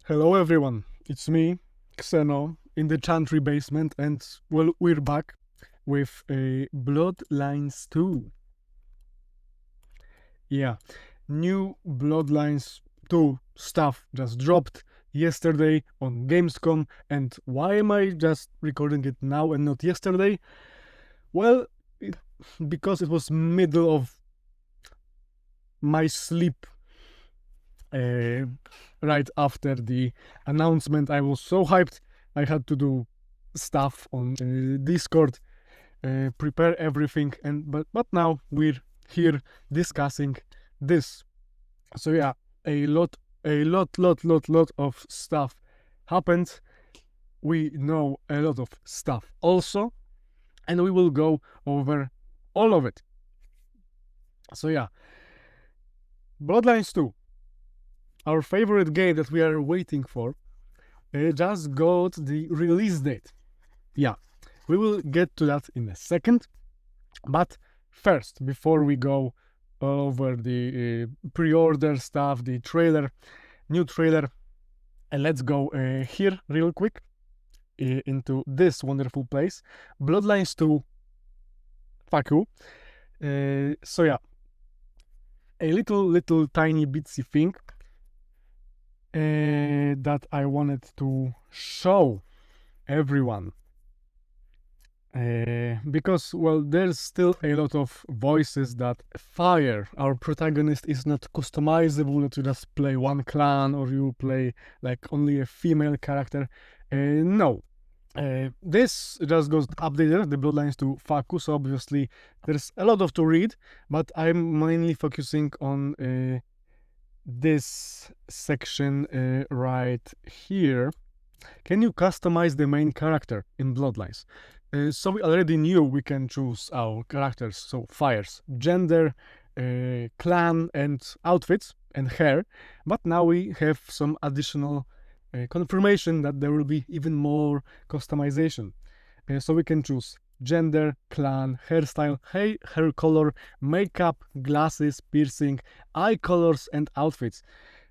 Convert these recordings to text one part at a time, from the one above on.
Hello everyone, it's me, Xeno, in the Chantry basement, and well, we're back with a Bloodlines 2. Yeah, new Bloodlines 2 stuff just dropped yesterday on Gamescom, and why am I just recording it now and not yesterday? Well, because it was middle of my sleep right after the announcement. I was so hyped. I had to do stuff on Discord, prepare everything, but now we're here discussing this. So yeah, a lot of stuff happened. We know a lot of stuff also, and we will go over all of it. So yeah, Bloodlines 2, our favorite game that we are waiting for, just got the release date. Yeah, we will get to that in a second. But first, before we go over the pre-order stuff, the trailer, new trailer, let's go here real quick into this wonderful place. Bloodlines 2, fuck you. So yeah, a little tiny bitsy thing that I wanted to show everyone, because well, there's still a lot of voices that fire our protagonist is not customizable, that you just play one clan or you play like only a female character. No, this just got updated, the Bloodlines to Faku, so obviously there's a lot of to read, but I'm mainly focusing on this section right here. Can you customize the main character in Bloodlines? So we already knew we can choose our characters, so fires, gender, clan, and outfits, and hair, but now we have some additional confirmation that there will be even more customization. So we can choose gender, clan, hairstyle, hair color, makeup, glasses, piercing, eye colors, and outfits.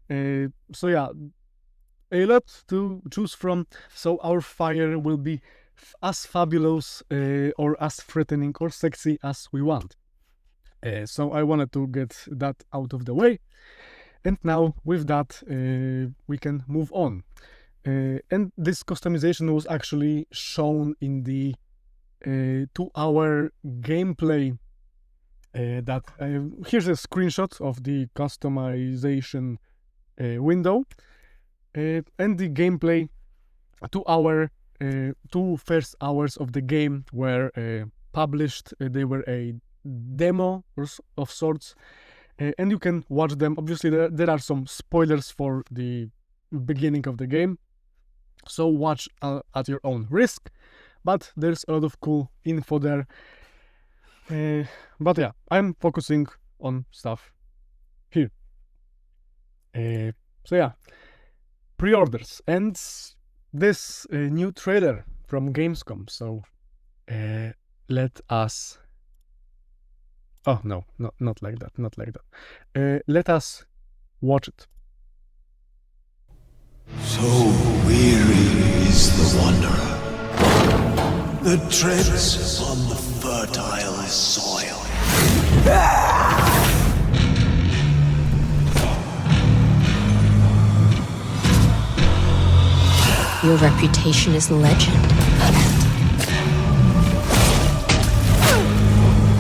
So yeah, a lot to choose from. So our fire will be as fabulous or as threatening or sexy as we want. So I wanted to get that out of the way. And now with that, we can move on. And this customization was actually shown in the 2-hour gameplay. That here's a screenshot of the customization window. And the gameplay, 2 first hours of the game were published. They were a demo of sorts, and you can watch them. Obviously, there are some spoilers for the beginning of the game, so watch at your own risk. But there's a lot of cool info there. But yeah, I'm focusing on stuff here. So yeah, pre-orders and this new trailer from Gamescom. So let us... Oh no, not like that, not like that. Let us watch it. So weary is the wanderer that treads upon the fertile soil. Your reputation is legend.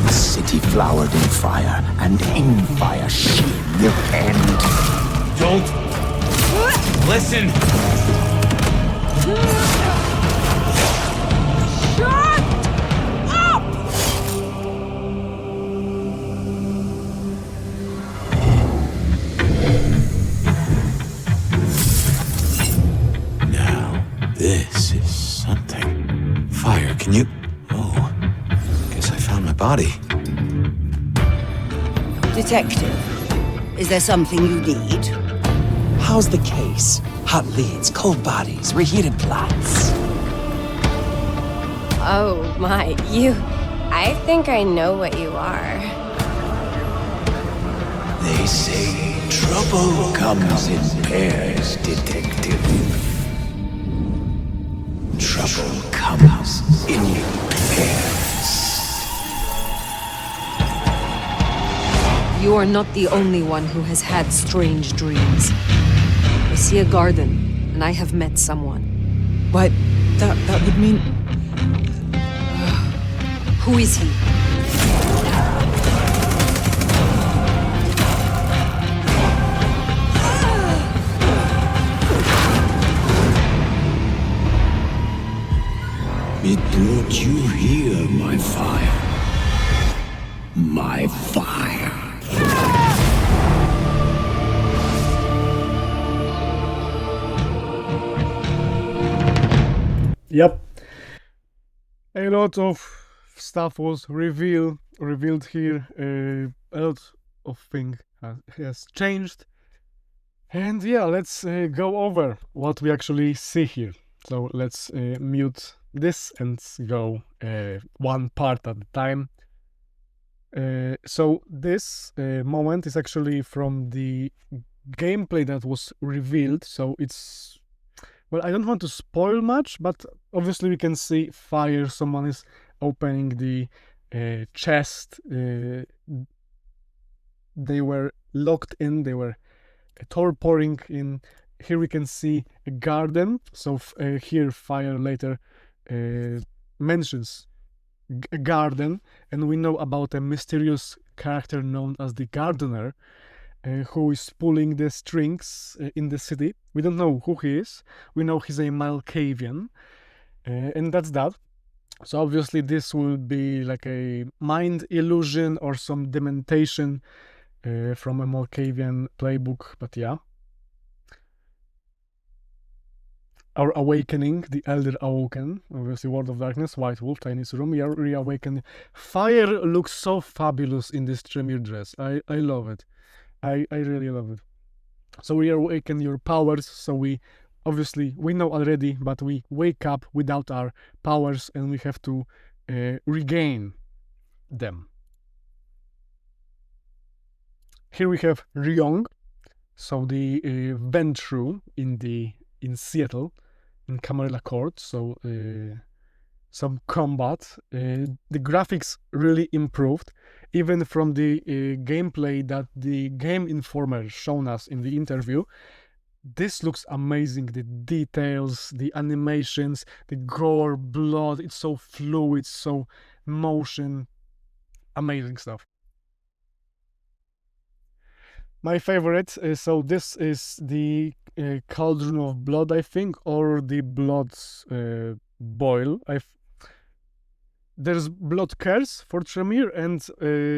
The city flowered in fire, and in fire she will end. Don't listen! Shut up! Now, this is something. Fire, can you... Oh, guess I found my body. Detective, is there something you need? How's the case? Hot leads, cold bodies, reheated plots. Oh my, you... I think I know what you are. They say trouble comes in pairs, detective. are not the only one who has had strange dreams. I see a garden, and I have met someone. Why, that would mean... Who is he? It brought you here, my fire. My fire. Yep. A lot of stuff was revealed here. A lot of things has changed. And yeah, let's go over what we actually see here. So let's mute this and go one part at a time. So this moment is actually from the gameplay that was revealed. So it's, well, I don't want to spoil much, but obviously we can see fire. Someone is opening the chest. They were locked in. They were torporing in. Here we can see a garden. So here fire later mentions a garden, and we know about a mysterious character known as the gardener, who is pulling the strings in the city. We don't know who he is. We know he's a Malkavian, and that's that. So obviously this will be like a mind illusion or some dementation from a Malkavian playbook, but yeah. Our awakening, the Elder Awoken, obviously World of Darkness, White Wolf, Chinese Room, we are reawakened. Fire looks so fabulous in this Tremere dress. I love it. I really love it. So we awaken your powers, so we know already, but we wake up without our powers and we have to regain them. Here we have Ryong, so the Ventru in Seattle, in Camarilla Court, so some combat. The graphics really improved, even from the gameplay that the Game Informer shown us in the interview. This looks amazing. The details, the animations, the gore, blood, it's so fluid, so motion, amazing stuff. My favorite, so this is the Cauldron of Blood, I think, or the Blood Boil. There's Blood Curse for Tremere and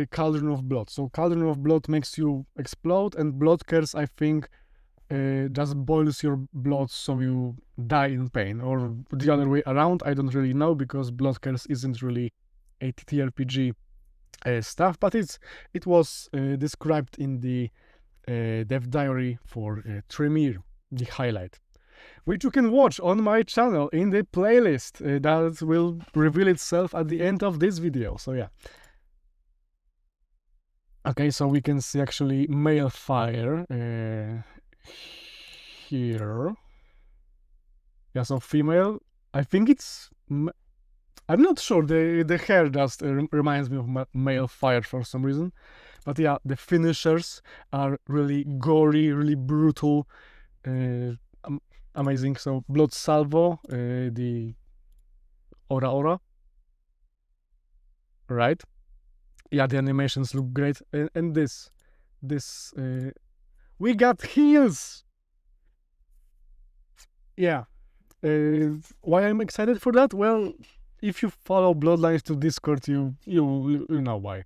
Cauldron of Blood. So Cauldron of Blood makes you explode, and Blood Curse, I think, just boils your blood so you die in pain. Or the other way around, I don't really know, because Blood Curse isn't really a TTRPG stuff, but it was described in the dev diary for Tremere, the highlight, which you can watch on my channel in the playlist that will reveal itself at the end of this video. So yeah. Okay, so we can see actually male fire here. Yeah, so female. I think it's... I'm not sure. The hair just reminds me of male fire for some reason. But yeah, the finishers are really gory, really brutal, amazing. So Blood Salvo, the Aura, right? Yeah, the animations look great, and this, we got heals. Yeah, why I'm excited for that? Well, if you follow Bloodlines to Discord, you know why.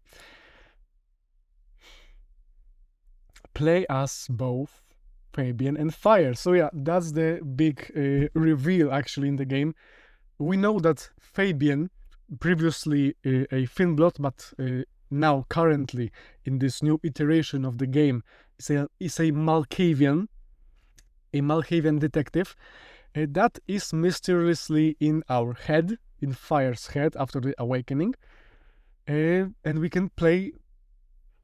Play as both Fabien and Fire. So yeah, that's the big reveal actually in the game. We know that Fabien, previously a Finnblot, but now currently in this new iteration of the game, is a Malkavian, detective. That is mysteriously in our head, in Fire's head after the awakening. And we can play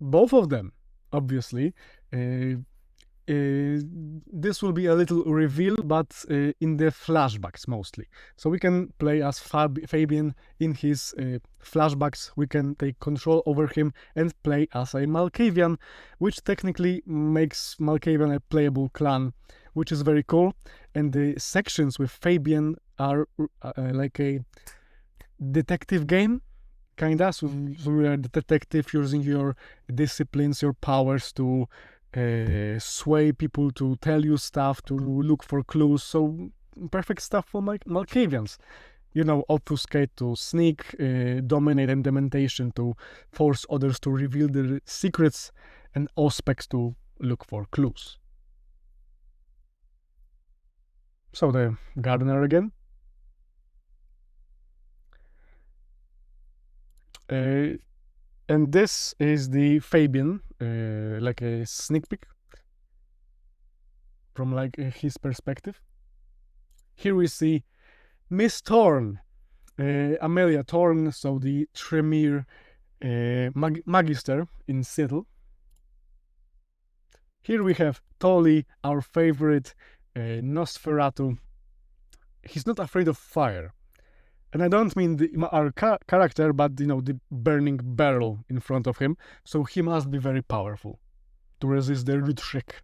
both of them, obviously. this will be a little reveal, but in the flashbacks mostly. So we can play as Fabien in his flashbacks. We can take control over him and play as a Malkavian, which technically makes Malkavian a playable clan, which is very cool. And the sections with Fabien are like a detective game, kinda. So you are the detective using your disciplines, your powers to sway people to tell you stuff, to look for clues. So perfect stuff for Malkavians. You know, obfuscate to sneak, dominate, and dementation to force others to reveal their secrets, and auspex to look for clues. So the gardener again. And this is the Fabien, like a sneak peek from like his perspective. Here we see Miss Thorne, Amelia Thorne, so the Tremere Magister in Seattle. Here we have Tolly, our favorite Nosferatu. He's not afraid of fire. And I don't mean our character, but, you know, the burning barrel in front of him. So he must be very powerful to resist the Rutschrik.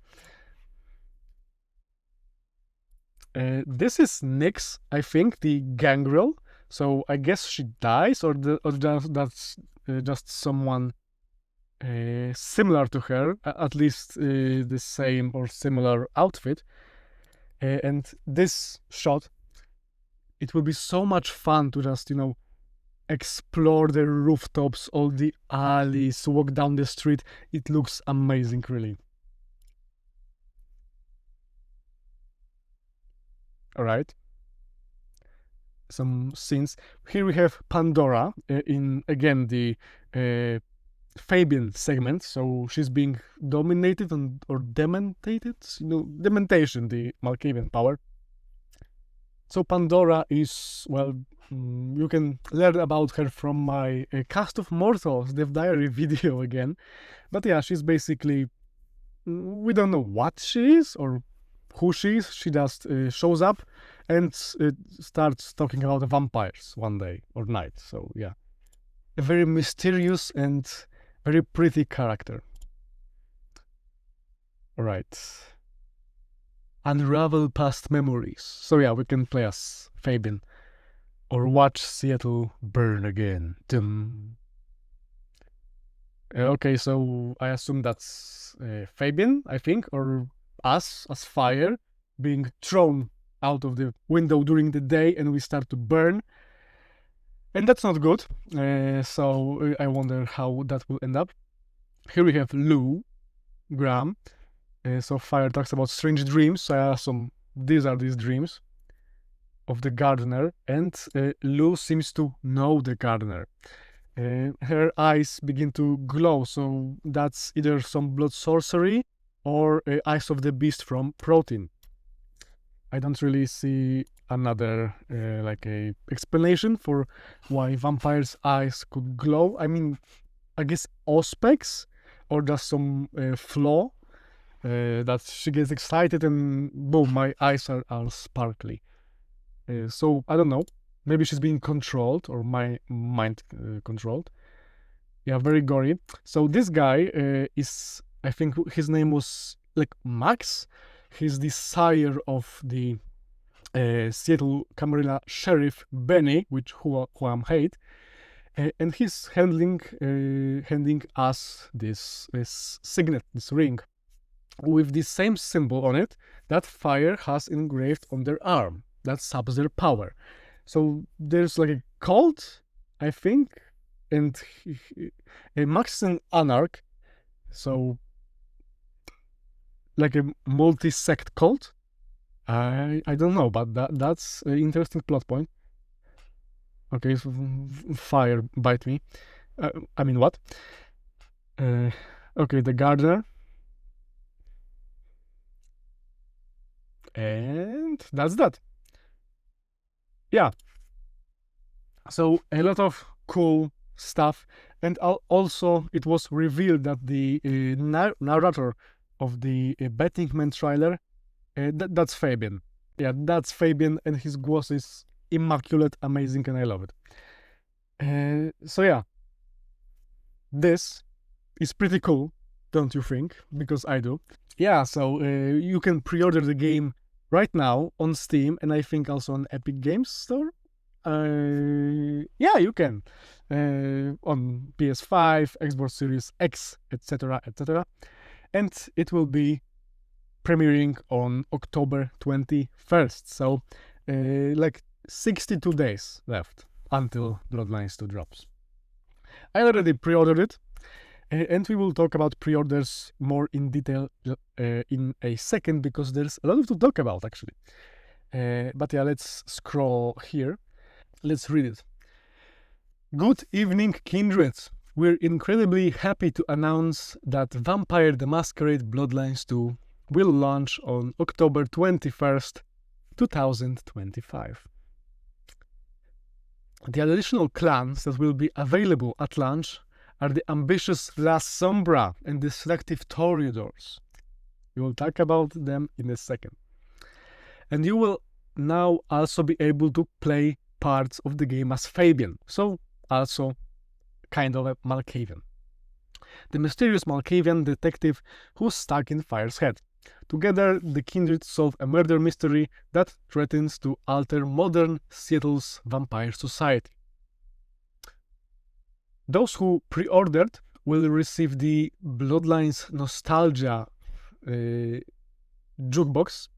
This is Nyx, I think, the gangrel. So I guess she dies, or that's just someone similar to her, at least the same or similar outfit. And this shot, it will be so much fun to just, you know, explore the rooftops, all the alleys, walk down the street. It looks amazing, really. All right. Some scenes. Here we have Pandora in, again, the Fabien segment. So she's being dominated or dementated. You know, dementation, the Malkavian power. So Pandora is, well, you can learn about her from my Cast of Mortals, Death Diary video again. But yeah, she's basically, we don't know what she is or who she is. She just shows up and starts talking about vampires one day or night. So yeah, a very mysterious and very pretty character. All right. Unravel past memories. So yeah, we can play as Fabien or watch Seattle burn again. Dum. Okay, so I assume that's Fabien, I think, or us as fire being thrown out of the window during the day, and we start to burn. And that's not good. So I wonder how that will end up. Here we have Lou Graham. So Fire talks about strange dreams. So I assume these are these dreams of the gardener, and Lou seems to know the gardener. Her eyes begin to glow, so that's either some blood sorcery or Eyes of the Beast from Protein. I don't really see another like a explanation for why vampires' eyes could glow. I mean, I guess auspex or just some flaw. That she gets excited and boom, my eyes are sparkly. So I don't know. Maybe she's being controlled or my mind controlled. Yeah, very gory. So this guy is, I think his name was like Max. He's the sire of the Seattle Camarilla sheriff Benny, who I hate. And he's handing us this signet, this ring, with the same symbol on it that Fire has engraved on their arm. That subs their power. So there's like a cult, I think, and Max is an anarch, so like a multi-sect cult. I don't know, but that's an interesting plot point. Okay, so Fire bite me. I mean, what? Okay, the gardener. And that's that. Yeah. So a lot of cool stuff. And also it was revealed that the narrator of the Betting Man trailer, that's Fabien. Yeah, that's Fabien, and his voice is immaculate, amazing, and I love it. So yeah, this is pretty cool, don't you think? Because I do. Yeah, so you can pre-order the game right now on Steam, and I think also on Epic Games Store. Yeah, you can on PS5, Xbox Series X, etc., etc. And it will be premiering on October 21st. So like 62 days left until Bloodlines 2 drops. I already pre-ordered it, and we will talk about pre-orders more in detail in a second, because there's a lot to talk about actually. But yeah, let's scroll here. Let's read it. Good evening, kindred. We're incredibly happy to announce that Vampire the Masquerade Bloodlines 2 will launch on October 21st, 2025. The additional clans that will be available at launch are the ambitious Lasombra and the selective Toreadors. We will talk about them in a second. And you will now also be able to play parts of the game as Fabien, so also kind of a Malkavian. The mysterious Malkavian detective who's stuck in Fire's head. Together, the kindred solve a murder mystery that threatens to alter modern Seattle's vampire society. Those who pre-ordered will receive the Bloodlines Nostalgia jukebox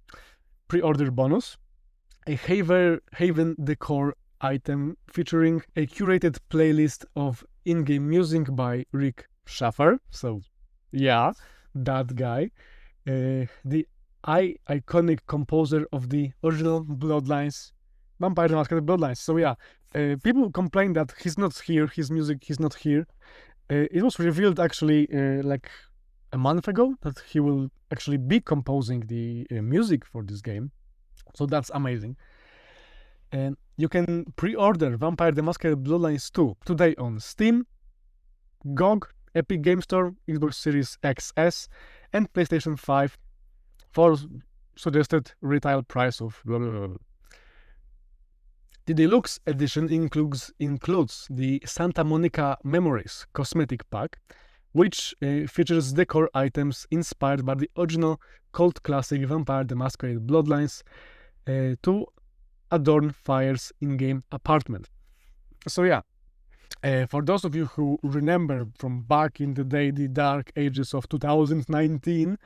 pre-order bonus, a Haven decor item featuring a curated playlist of in-game music by Rick Schaffer. So, yeah, that guy. The iconic composer of the original Bloodlines, Vampire the Masquerade Bloodlines. So yeah, people complain that he's not here, his music is not here. It was revealed actually like a month ago that he will actually be composing the music for this game. So that's amazing. And you can pre-order Vampire the Masquerade Bloodlines 2 today on Steam, GOG, Epic Game Store, Xbox Series XS, and PlayStation 5 for suggested retail price of blah, blah, blah. The deluxe edition includes the Santa Monica Memories cosmetic pack, which features decor items inspired by the original cult classic Vampire the Masquerade Bloodlines to adorn Fire's in-game apartment. So yeah, for those of you who remember from back in the day, the dark ages of 2019,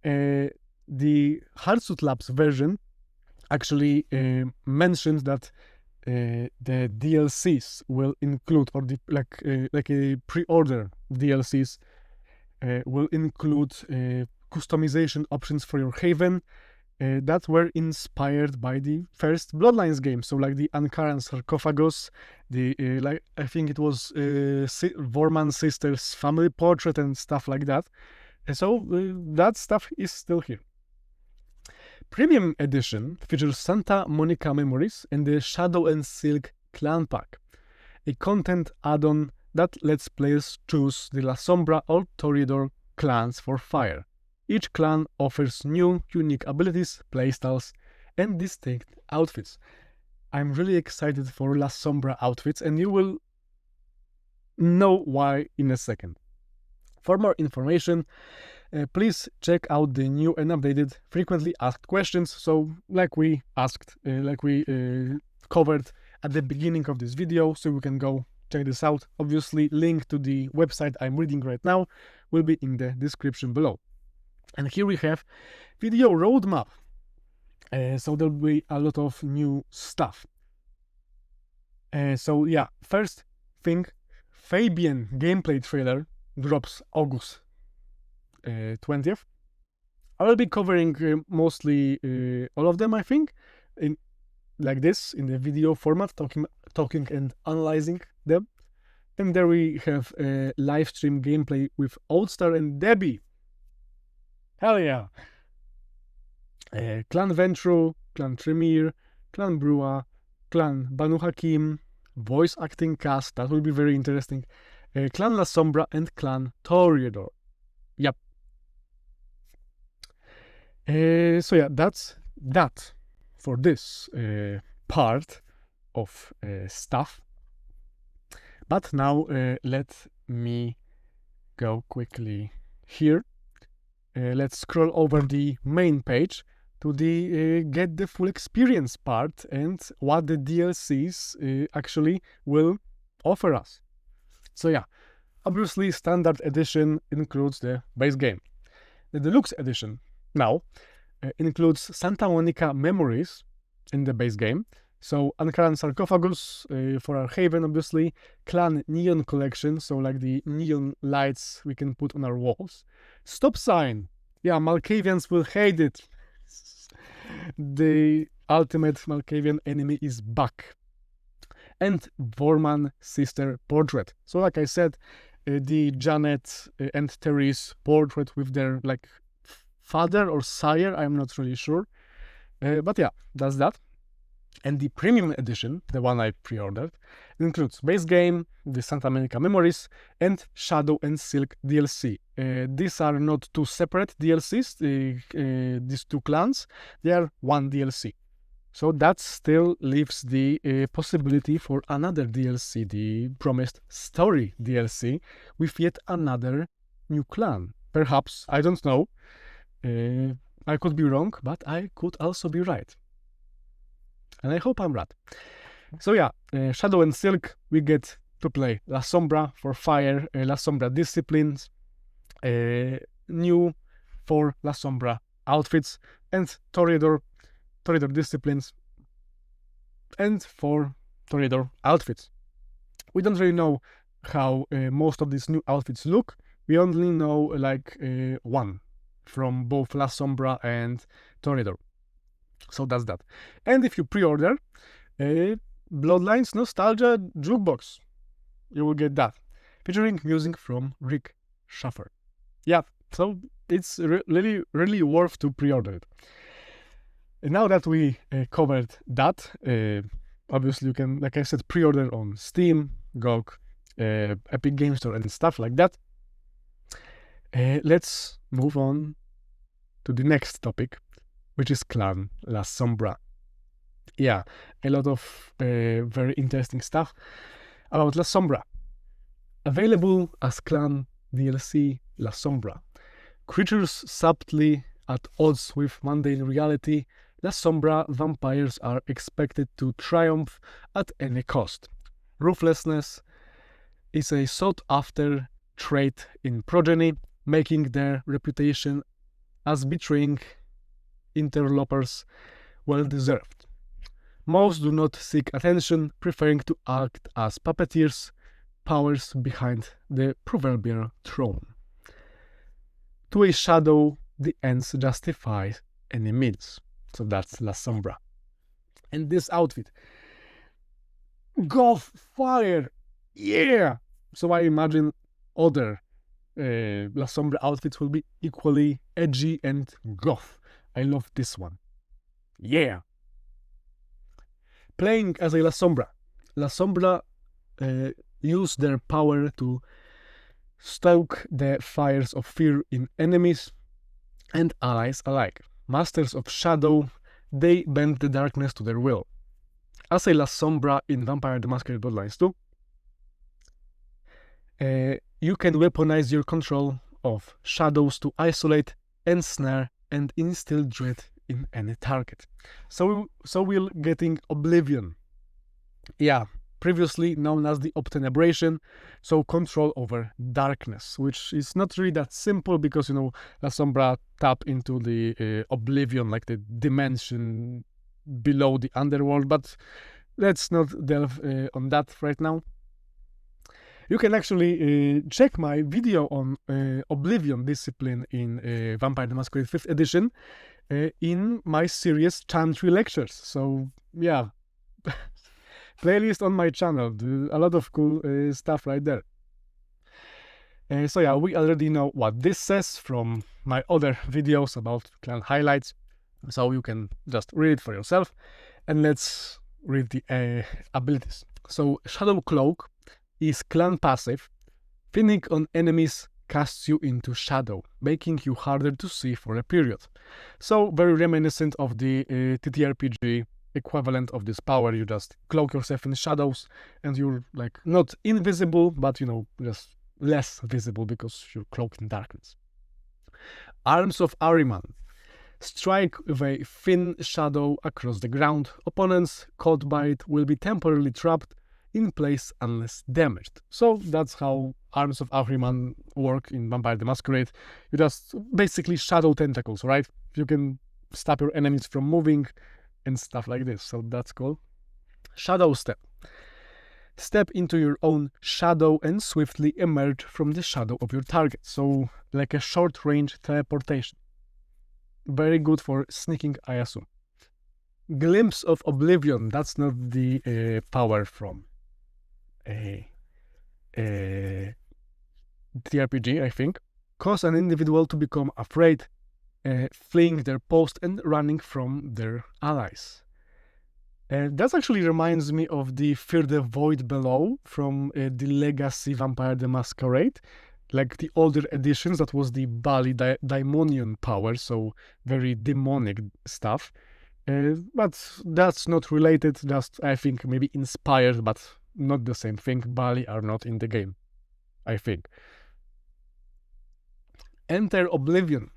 the Hardsuit Labs version actually mentions that the DLCs will include, or the like a pre-order DLCs will include customization options for your Haven that were inspired by the first Bloodlines game. So like the Ankaran sarcophagus, the like I think it was Vorman sisters' family portrait and stuff like that. And so that stuff is still here. Premium Edition features Santa Monica Memories and the Shadow and Silk Clan Pack, a content add-on that lets players choose the Lasombra or Toreador clans for Fire. Each clan offers new, unique abilities, playstyles, and distinct outfits. I'm really excited for Lasombra outfits, and you will know why in a second. For more information, please check out the new and updated frequently asked questions. So, like we covered at the beginning of this video, so you can go check this out. Obviously, link to the website I'm reading right now will be in the description below. And here we have video roadmap. So there'll be a lot of new stuff. So yeah, first thing, Fabien gameplay trailer drops August 20th. I will be covering mostly all of them, I think, in like this in the video format, talking and analyzing them. And there we have live stream gameplay with Oldstar and Debbie. Hell yeah! Clan Ventru, Clan Tremere, Clan Brua, Clan Banu Hakim, voice acting cast, that will be very interesting. Clan Lasombra and Clan Toreador. Yep. So yeah, that's that for this part of stuff. But now let me go quickly here. Let's scroll over the main page to the get the full experience part and what the DLCs actually will offer us. So yeah, obviously standard edition includes the base game. The deluxe edition now includes Santa Monica Memories in the base game. So Ankara Sarcophagus for our Haven, obviously. Clan Neon Collection, so like the neon lights we can put on our walls. Stop Sign. Yeah, Malkavians will hate it. The ultimate Malkavian enemy is back. And Vorman Sister Portrait. So like I said, the Janet and Therese portrait with their like father or sire, I'm not really sure. But yeah, that's that. And the premium edition, the one I pre-ordered, includes base game, the Santa Monica Memories, and Shadow and Silk DLC. These are not two separate DLCs, these two clans, they are one DLC. So that still leaves the possibility for another DLC, the promised story DLC, with yet another new clan. Perhaps, I don't know. I could be wrong, but I could also be right. And I hope I'm right. So yeah, Shadow and Silk, we get to play Lasombra for fire, Lasombra disciplines, new for Lasombra outfits, and Toreador disciplines, and for Toreador outfits. We don't really know how most of these new outfits look. We only know like one from both Lasombra and Toreador. So that's that. And if you pre-order Bloodlines Nostalgia Jukebox, you will get that, featuring music from Rick Schaffer. Yeah, so it's really worth to pre-order it. And now that we covered that, obviously you can, like I said, pre-order on Steam, GOG, Epic Game Store and stuff like that. Let's move on to the next topic, which is Clan Lasombra. Yeah, a lot of very interesting stuff about Lasombra. Available as Clan DLC Lasombra. Creatures subtly at odds with mundane reality, Lasombra vampires are expected to triumph at any cost. Ruthlessness is a sought-after trait in progeny, making their reputation as betraying interlopers well deserved. Most do not seek attention, preferring to act as puppeteers, powers behind the proverbial throne. To a shadow, the ends justify any means. So that's Lasombra. And this outfit, Goth Fire, yeah! So I imagine other Lasombra outfits will be equally edgy and goth. I love this one. Yeah! Playing as a Lasombra. Lasombra use their power to stoke the fires of fear in enemies and allies alike. Masters of Shadow, they bend the darkness to their will. As a Lasombra in Vampire the Masquerade Bloodlines 2, you can weaponize your control of shadows to isolate, ensnare, and instill dread in any target. So we're getting Oblivion. Yeah, previously known as the Obtenebration, so control over darkness, which is not really that simple because, you know, Lasombra tap into the Oblivion, like the dimension below the underworld, but let's not delve on that right now. You can actually check my video on Oblivion discipline in Vampire the Masquerade 5th edition in my series Chantry Lectures. So yeah, playlist on my channel, a lot of cool stuff right there. So yeah, we already know what this says from my other videos about clan highlights, so you can just read it for yourself. And let's read the abilities. So Shadow Cloak is clan passive. Thinning on enemies casts you into shadow, making you harder to see for a period. So very reminiscent of the TTRPG equivalent of this power. You just cloak yourself in shadows and you're like not invisible, but just less visible because you're cloaked in darkness. Arms of Ahriman. Strike with a thin shadow across the ground. Opponents caught by it will be temporarily trapped in place unless damaged. So that's how Arms of Ahriman work in Vampire the Masquerade. You just basically shadow tentacles, right? You can stop your enemies from moving and stuff like this. So that's cool. Shadow Step. Step into your own shadow and swiftly emerge from the shadow of your target. So like a short-range teleportation. Very good for sneaking, I assume. Glimpse of Oblivion. That's not the power from a TRPG, I think. Cause an individual to become afraid, fleeing their post and running from their allies. That actually reminds me of the Fear the Void Below from the Legacy Vampire the Masquerade. Like the older editions, that was the Bali Daimonian power, so very demonic stuff. But that's not related, just I think maybe inspired, but not the same thing. Bali are not in the game, I think. Enter Oblivion.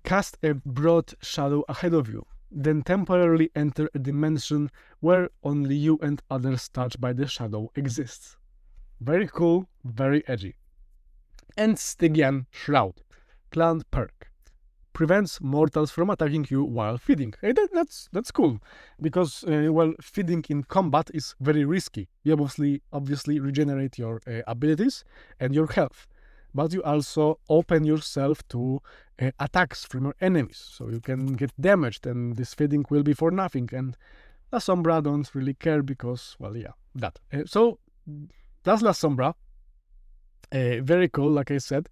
Cast a broad shadow ahead of you, then temporarily enter a dimension where only you and others touched by the shadow exists. Very cool, very edgy. And Stygian Shroud. Clan perk. Prevents mortals from attacking you while feeding. Hey, that's cool, because feeding in combat is very risky. You obviously regenerate your abilities and your health, but you also open yourself to attacks from your enemies, so you can get damaged, and this feeding will be for nothing. And Lasombra don't really care because, that. So that's Lasombra. Very cool, like I said.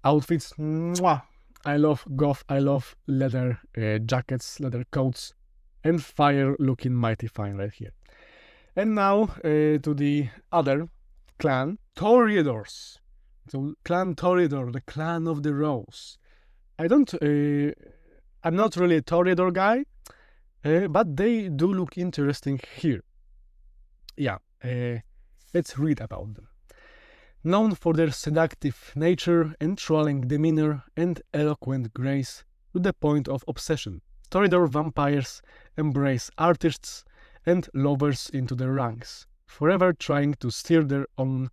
Outfits, mwah. I love goth, I love leather jackets, leather coats, and fire looking mighty fine right here. And now to the other clan, Toreadors. So Clan Toreador, the clan of the rose. I'm not really a Toreador guy, but they do look interesting here. Yeah, let's read about them. Known for their seductive nature, enthralling demeanor, and eloquent grace to the point of obsession, Toreador vampires embrace artists and lovers into their ranks, forever trying to steer their own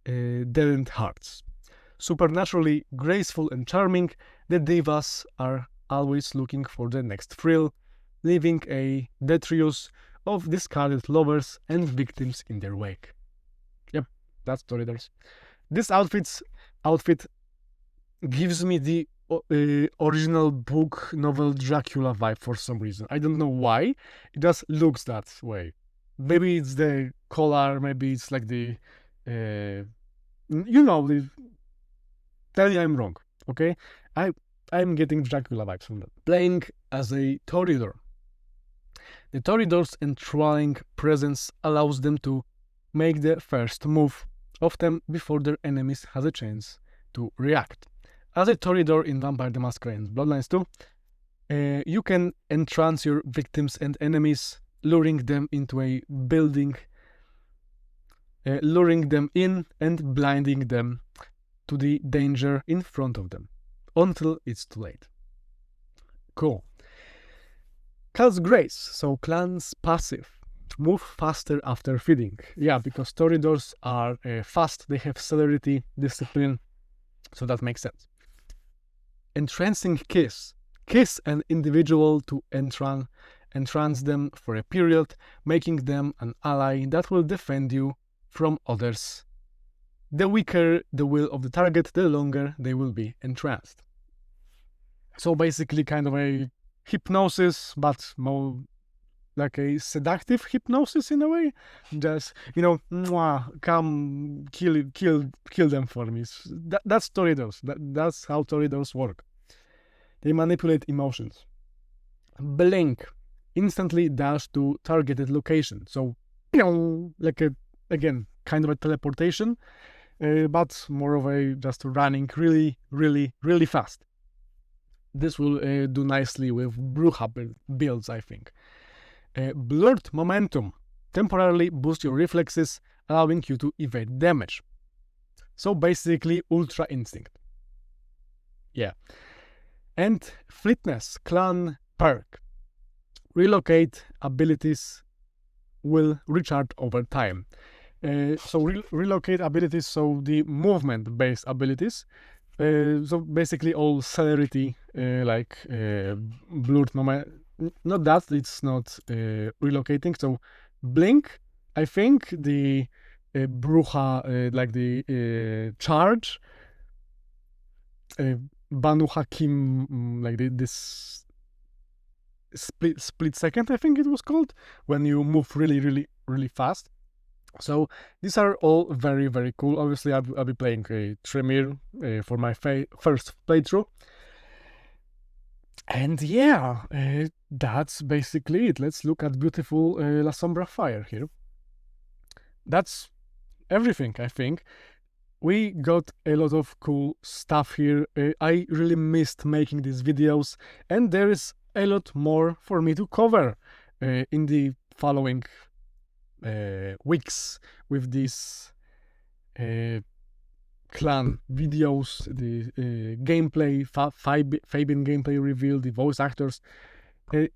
deadened hearts. Supernaturally graceful and charming, the divas are always looking for the next thrill, leaving a detritus of discarded lovers and victims in their wake. Yep, that's Toreadors. This outfit gives me the original book novel Dracula vibe for some reason. I don't know why. It just looks that way. Maybe it's the collar, maybe it's like the tell me I'm wrong, okay? I'm getting Dracula vibes from that. Playing as a Toreador. The Toreador's enthralling presence allows them to make the first move, often before their enemies has a chance to react. As a Toreador in Vampire the Masquerade and Bloodlines 2, you can entrance your victims and enemies, luring them into a building, luring them in and blinding them to the danger in front of them, until it's too late. Cool. Clan's Grace, so Clan's passive. Move faster after feeding. Yeah, because Toreadors are fast, they have celerity, discipline, so that makes sense. Entrancing Kiss. Kiss an individual to entrance them for a period, making them an ally that will defend you from others. The weaker the will of the target, the longer they will be entranced. So basically kind of a hypnosis, but more like a seductive hypnosis in a way. Just, come kill them for me. That's Toreadors. That's how Toreadors work. They manipulate emotions. Blink. Instantly dash to targeted location. So, again, kind of a teleportation. but more of a just running really fast. This will do nicely with Bruja builds, I think. Blurred Momentum. Temporarily boost your reflexes, allowing you to evade damage. So basically, Ultra Instinct. Yeah. And Fleetness Clan perk. Relocate abilities will recharge over time. So relocate abilities, so the movement-based abilities. So basically all celerity, like blurred moment. Not that, it's not relocating. So blink, I think the Bruja, like the charge, Banu Hakim, like this split second, I think it was called, when you move really fast. So these are all very cool. Obviously, I'll be playing Tremere for my first playthrough. And yeah, that's basically it. Let's look at beautiful Lasombra fire here. That's everything, I think. We got a lot of cool stuff here. I really missed making these videos, and there is a lot more for me to cover in the following weeks with these clan videos, the gameplay, Fabien gameplay reveal, the voice actors.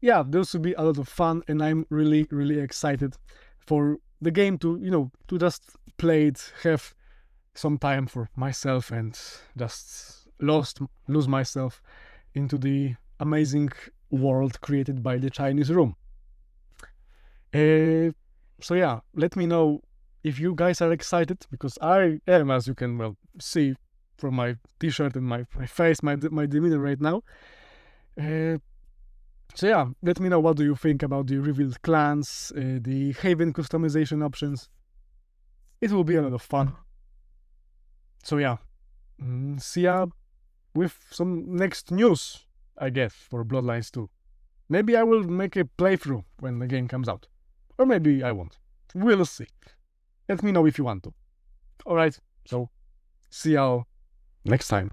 Yeah, those will be a lot of fun, and I'm really excited for the game to, you know, to just play it, have some time for myself, and just lose myself into the amazing world created by the Chinese room. So yeah, let me know if you guys are excited, because I am, as you can well see from my t-shirt and my face, my demeanor right now. So yeah, let me know what do you think about the revealed clans, the Haven customization options. It will be a lot of fun. So yeah, see ya with some next news, I guess, for Bloodlines 2. Maybe I will make a playthrough when the game comes out. Or maybe I won't. We'll see. Let me know if you want to. Alright, so see y'all next time.